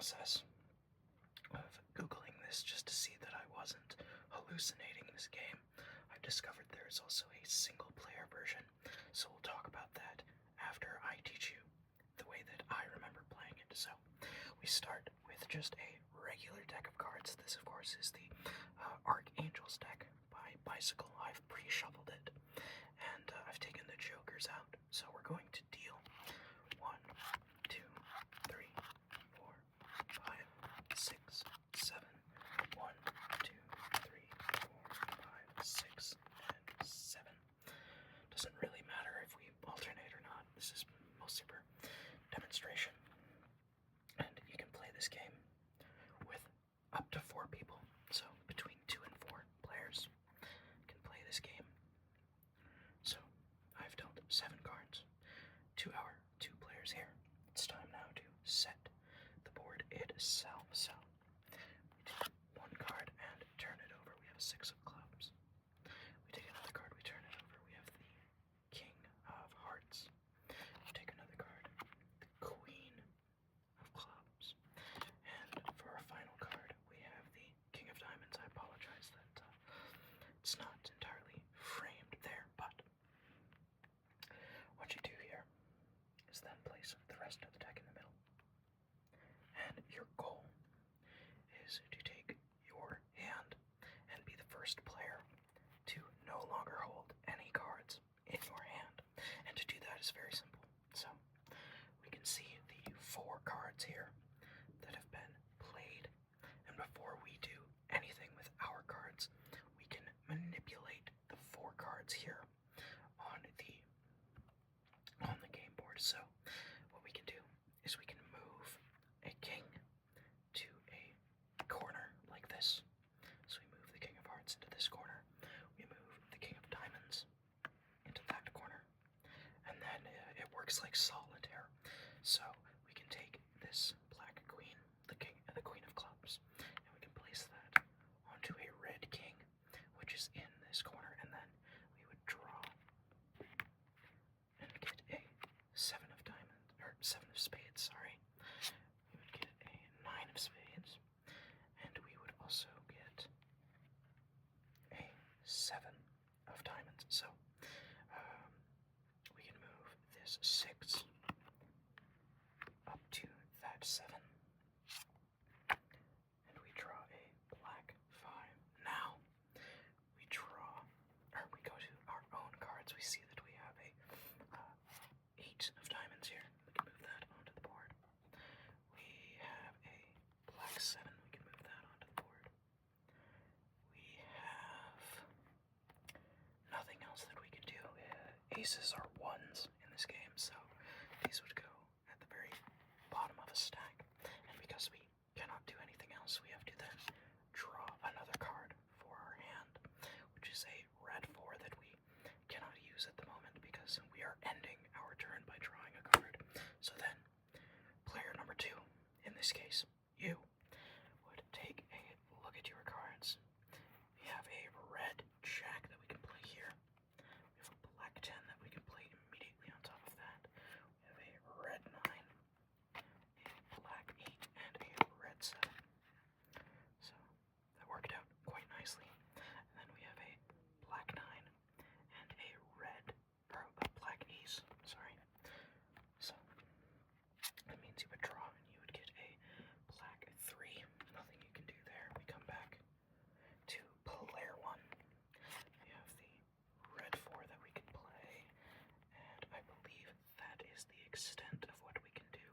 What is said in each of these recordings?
process of Googling this just to see that I wasn't hallucinating this game, I've discovered there's also a single player version, so we'll talk about that after I teach you the way that I remember playing it. So, we start with just a regular deck of cards. This, of course, is the Archangels deck by Bicycle. I've pre-shuffled it, and I've taken the jokers out. So we're going to deal 1, 2, 3, 4, 5, 6, 7. 1, 2, 3, 4, 5, 6, and 7. Doesn't really matter if we alternate or not. This is mostly for demonstration. And you can play this game with up to 4 people. So between 2 and 4 players can play this game. So I've dealt 7 cards to our 2 players here. It's time now to set the board itself. So we take 1 card and turn it over. We have a 6 of clubs. We take another card, we turn it over. We have the King of Hearts. We take another card, the Queen of Clubs. And for our final card, we have the King of Diamonds. I apologize that it's not entirely framed there, but what you do here is then place the rest of the deck in the middle. And your goal is to take your hand and be the first player to no longer hold any cards in your hand. And to do that is very simple. So we can see the 4 cards here that have been played. And before we do anything with our cards, we can manipulate the 4 cards here on the game board. So what we can do is we can move a king to a corner like this. So we move the King of Hearts into this corner. We move the King of Diamonds into that corner. And then it works like solitaire. So we can take this black queen, the Queen of Clubs, and we can place that onto a red king, which is in this corner, and then we would draw and get a 7 of diamonds, or 7 of spades, sorry. We would get a 9 of spades, and we would also get a 7 of diamonds. So we can move this 6 up to that 7, and we draw a black 5. Now we go to our own cards. We see that we have a 8 of diamonds here. We can move that onto the board. We have a black 7. We can move that onto the board. We have nothing else that we can do. Aces are 1s in this game, so these would go at the very bottom of a stack. And because we cannot do anything else, we have to then draw another card for our hand, which is a red 4 that we cannot use at the moment because we are ending our turn by drawing a card. So then, player number 2, in this case, you, would take a look at your cards. We have a red jack that we can play here. We have a black 10 that we can play immediately on top of that. We have a red 9, a black 8, and a red 7. So that worked out quite nicely. And then we have a black 9 and a black ace, sorry. So that means you would draw and you would get a black 3. Nothing you can do there. We come back to player 1. We have the red 4 that we can play, and I believe that is the extent of what we can do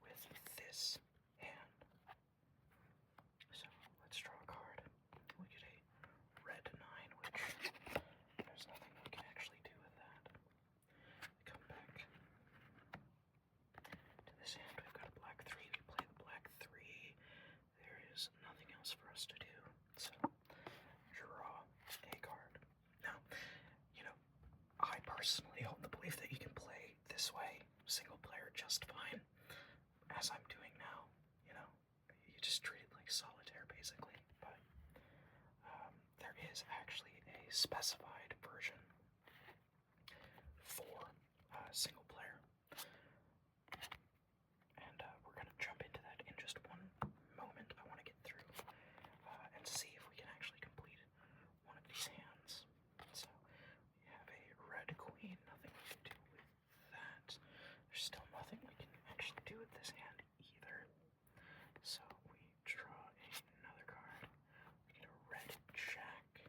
with this hand. So let's draw a card. We get a red 9, which there's nothing we can actually do with that. We come back to this hand. We've got a black 3. We play the black 3. There is nothing else for us to do. So draw a card. Now, I personally hold the belief that you can play this way, single player, just fine, as I'm doing now. You just treat it like solitaire, basically. But there is actually a specified version for single player, and we're going to jump into that in just one there's still nothing we can actually do with this hand either. So we draw another card. We get a red jack,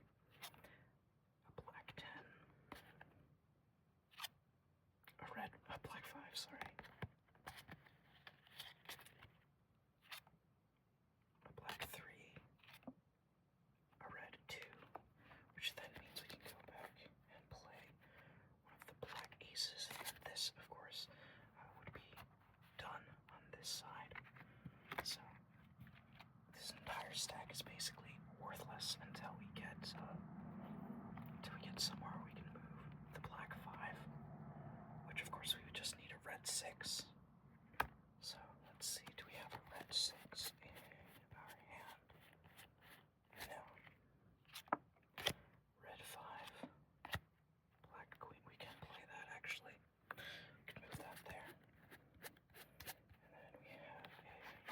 a black 10, a black 5, sorry. A black 3, a red 2, which then means we can go back and play one of the black aces, and this, of course, would be done on this side. So this entire stack is basically worthless until we get somewhere we can move the black 5, which of course we would just need a red 6. So let's see, do we have a red 6 in our hand? No. Red 5, black queen, we can play that actually. We can move that there. And then we have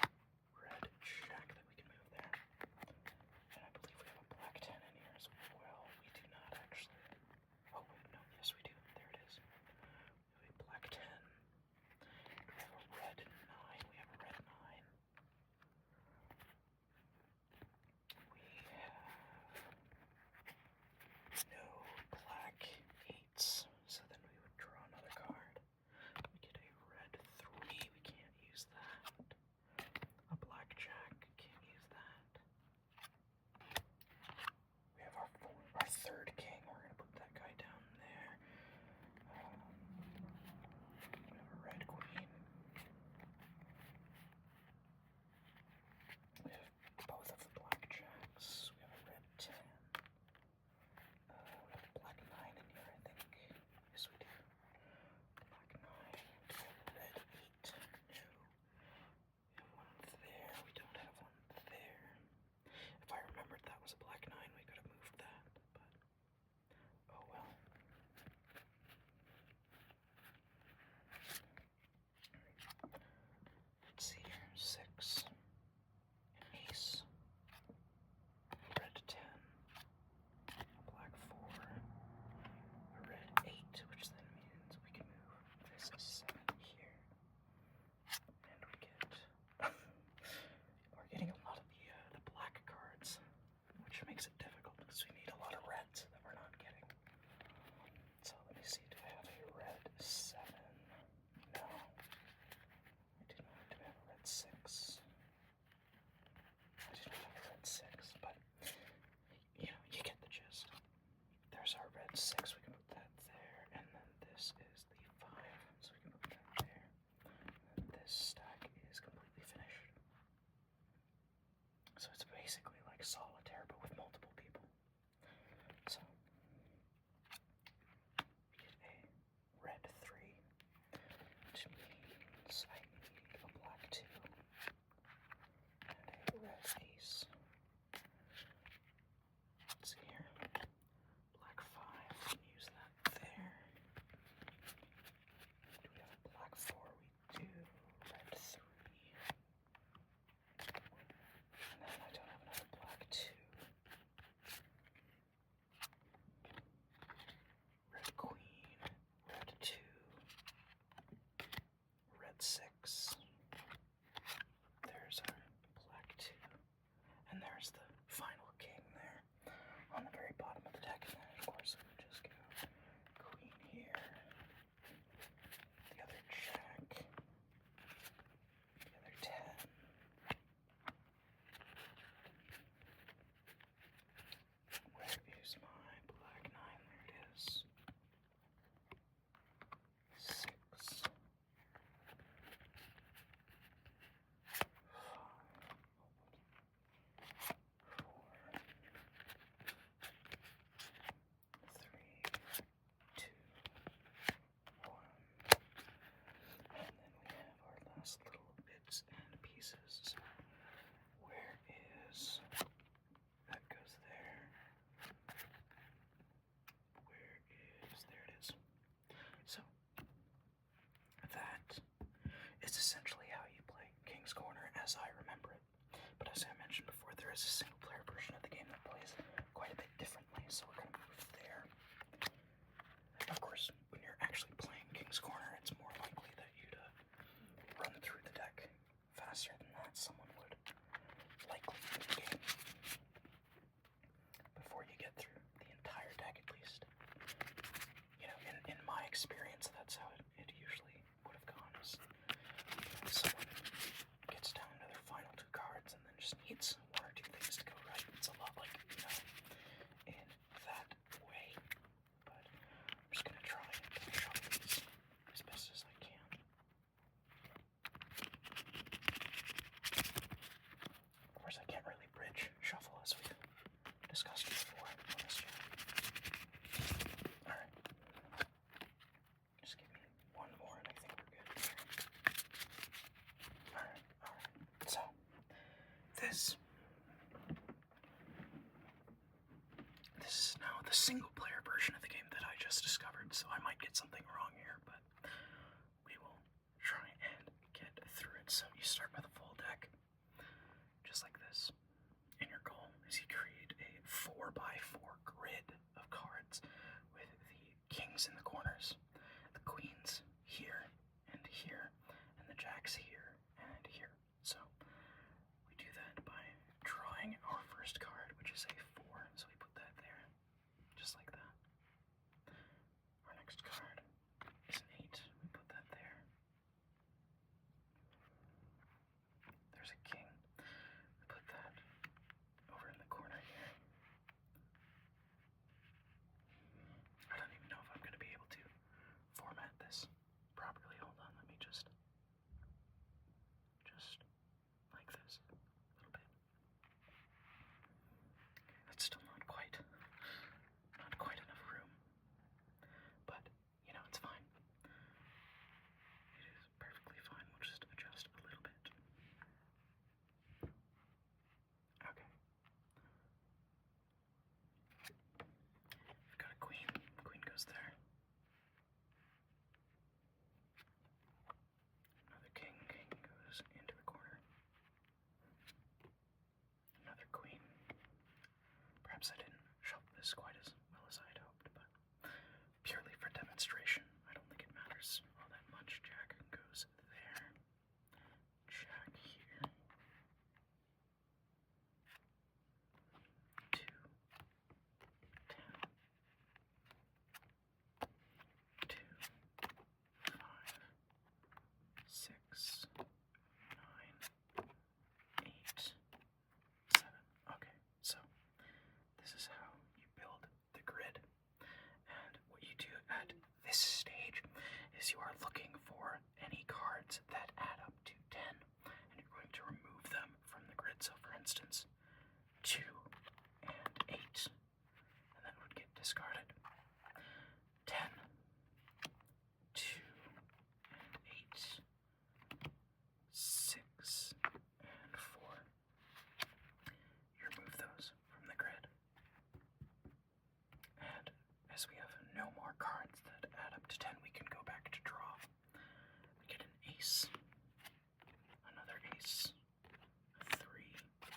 a red jack that we can move there. And I believe we have a black 10 in here as well. We do not actually. Oh wait, no, yes we do. There it is. We have a black 10. We have a red 9. We have a red 9. We have no black 8s. So then we would draw another card. We get a red 3. We can't use that. A black jack. Can't use that. We have our third king. We're gonna put that guy down there. We have a red queen. We have both of the black jacks. We have a red 10. We have a black 9 in here, I think. Yes, we do. Black 9. We have a red 8. No. We have one there. We don't have one there. If I remembered that was a black 9, we could have moved that, but oh well. Let's see here. 6, an ace, red 10, a black 4, a red 8, which then means we can move this 7 here. And we get we're getting a lot of the black cards, which makes it difficult because we need a lot of reds that we're not getting. So let me see, do I have a red 7? No. I do not. Do I have a red 6? I do not have a red 6, but you know, you get the gist. There's our red 6, we can put that there, and then this is the 5, so we can put that there. And this stack is completely finished. So it's basically like solitaire, but with multiple people. So we get a red 3, which means I need a black 2 and a red ace. Let's see here. Black 5, we can use that there. Do we have a black 4? We do. Red 3. And then I don't have another black 2. Red queen, red 2, red 6. There's our black 2. And there's the final king there on the very bottom of the deck. And then, of course, we would just go queen here, the other jack, the other 10. Where is my black 9? There it is. 6, 5, There is a single player version of the game that plays quite a bit differently, so we're going to move there. Of course, when you're actually playing King's Corner, it's more likely that you'd experience, that's how it usually would have gone. Someone gets down to their final two cards and then just needs one or two things to go right. It's a lot like, in that way. But I'm just gonna try and shuffle these as best as I can. Of course, I can't really bridge shuffle as we've discussed before on this channel. Alright. Just give me one more and I think we're good here. Alright. So, this is now the single player version of the game that I just discovered, so I might get something wrong here, but we will try and get through it. So you start with a full deck, just like this. And your goal is you create a 4x4 grid of cards with the kings in the corners, the queens here, and the jacks here and here. So we do that by drawing our first card, which is a 4, so we put that there, just like that. Our next card is an 8, we put that there. There's a king, we put that over in the corner here. I don't even know if I'm going to be able to format this properly. Hold on, let me just like this, a little bit. That's still not quite enough room, but it's fine. It is perfectly fine. We'll just adjust a little bit. Okay. We've got a queen. The queen goes there. Another king. King goes into the corner. Another queen. Perhaps I didn't shuffle this quite as well as I'd hoped, but purely for demonstration, I don't think it matters all that much. Jack goes there. Jack here. 2, 10, 2, 5, 6, 9, 8, 7. Okay, so this is how you build the grid. And what you do at this stage is you are looking for any cards that add up to 10, and you're going to remove them from the grid. So for instance, 2 and 8, and that would get discarded. 10, 2 and 8, 6 and 4. You remove those from the grid. And as we have no more cards that add up to 10, we can go back to draw. We get an ace, another ace, a 3,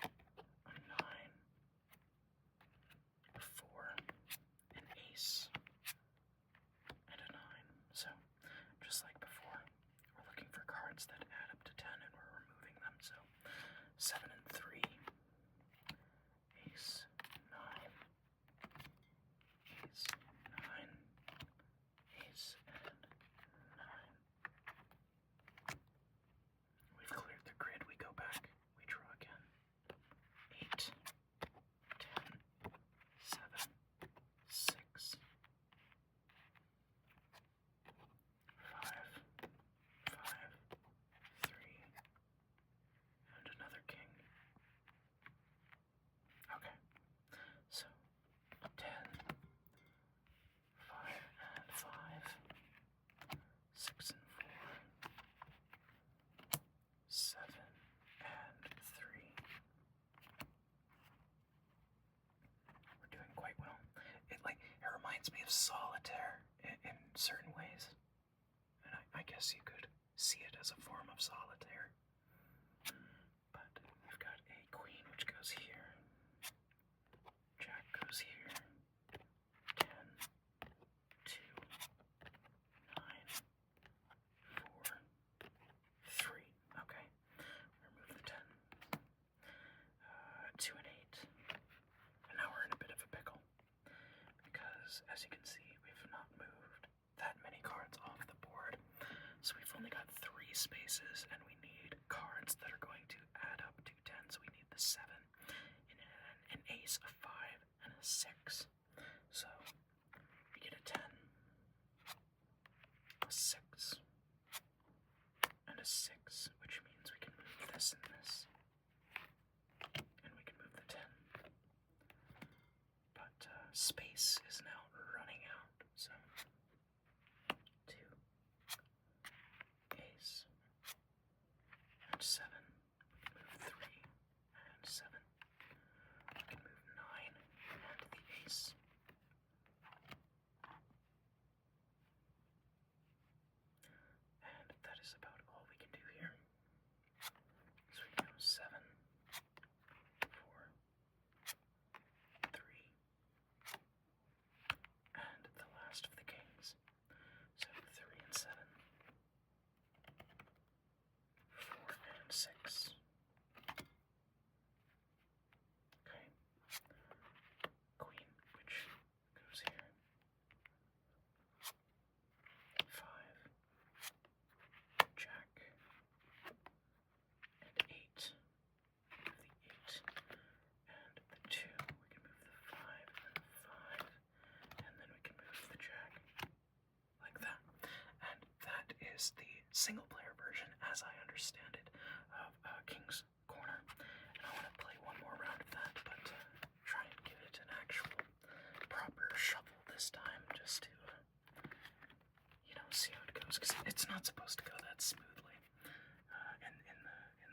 a 9, a 4, an ace, and a 9. So, just like before, we're looking for cards that add up to 10 and we're removing them. So, 7 and 3, ace, 9, ace, 9, ace, and 9. We've cleared the grid, we go back, we draw again. 8, 10, 7, 6, 5, 3, and another king. Okay, so 10, 5 and 5, 6 and 4, 7 and 3. We're doing quite well. It reminds me of solitaire in certain ways. And I guess you could see it as a form of solitaire. But we've got a queen which goes here. Jack goes here. 10, 2, 9, 4, 3. Okay. Remove the 10. 2 and 8. And now we're in a bit of a pickle. Because, as you can see, we've not moved that many cards spaces, and we need cards that are going to add up to 10. So we need the 7, an ace, a 5, and a 6. So we get a 10, a 6, and a 6, which means we can move this and this. And we can move the 10. But space is now running out, so 2, ace, and 7. We can move 3 and 7. We can move 9 and the ace. And that is about all we can do here. So we go 7, 4, 3, and the last of the kings. So 3 and 7, 4 and 6. Okay. Queen, which goes here. 5, jack, and 8. Move the 8 and the 2. We can move the 5 and the 5, and then we can move the jack like that. And that is the single player version, as I understand it, of King's Corner. And I want to play one more round of that, but try and give it an actual proper shuffle this time, just to see how it goes, because it's not supposed to go that smoothly. In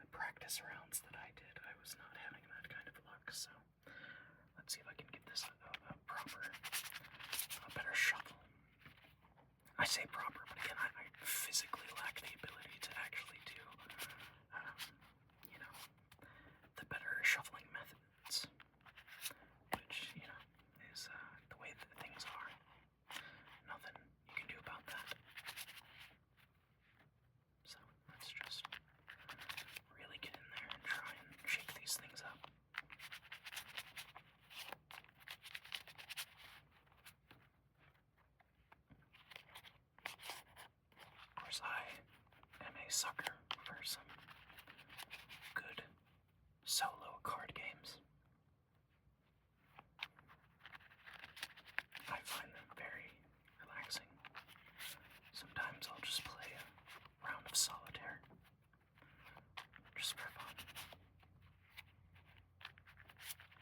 the practice rounds that I did, I was not having that kind of luck. So let's see if I can give this a better shuffle. I say proper, but again, I physically lack the ability to actually do, the better shuffling methods, which, is the way that things are. Nothing you can do about that. So let's just really get in there and try and shake these things up. Of course, I am a sucker for some good solo card games. I find them very relaxing. Sometimes I'll just play a round of solitaire, just for fun.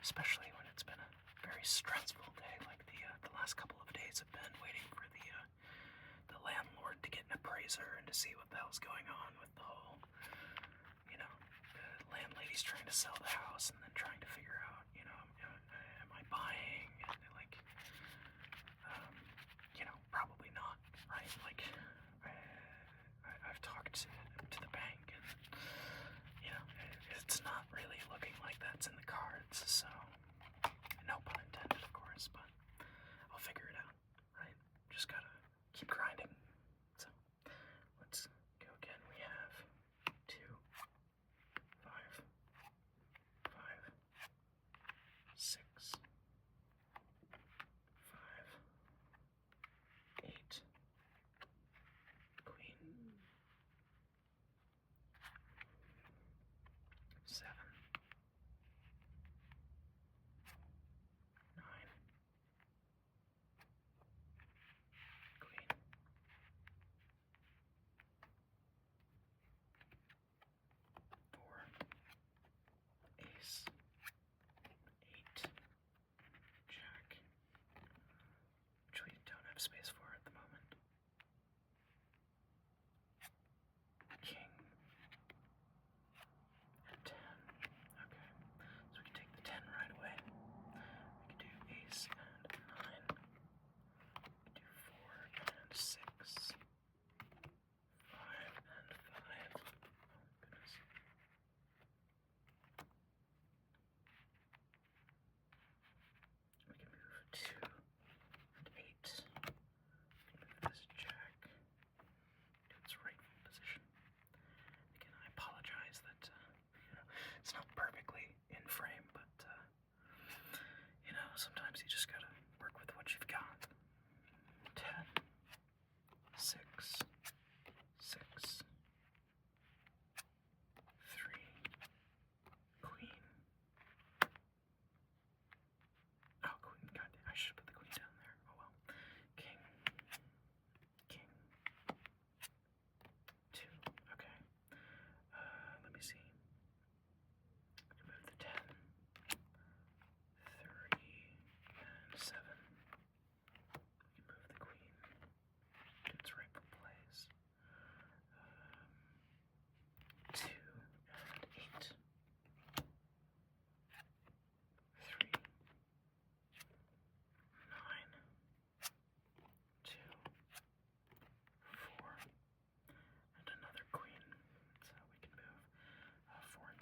Especially when it's been a very stressful day, like the last couple of days have been, waiting for the landlord to get an appraiser and to see what the hell's going on with the whole, the landlady's trying to sell the house and then trying to figure out, am I buying? And probably not, right? Like, I've talked to the bank, and it's not really looking like that's in the cards. So, no pun intended, of course, but I'll figure it out, right? Just gotta keep grinding. So, let's go again. We have 2, 5, 5, 6, 5, 8, queen, 7, 9, queen, 4, ace, 8, jack, which we don't have space for at the moment, king, and 10. Okay, so we can take the 10 right away. We can do ace and 9. We can do 4 and 6. 5 and 5. Oh, goodness. We can move 2 and 8.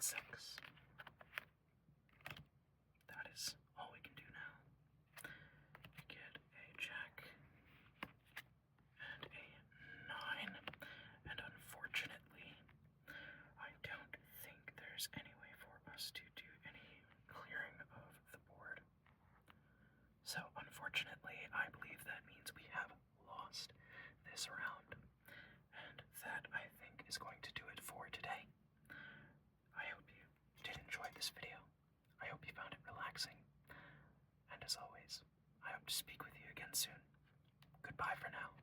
6. That is all we can do now. We get a jack and a 9, and unfortunately, I don't think there's any way for us to do any clearing of the board. So, unfortunately, I believe that means we have lost this round, and that, I think, is going to do it for today. I hope you did enjoy this video. I hope you found it relaxing. And as always, I hope to speak with you again soon. Goodbye for now.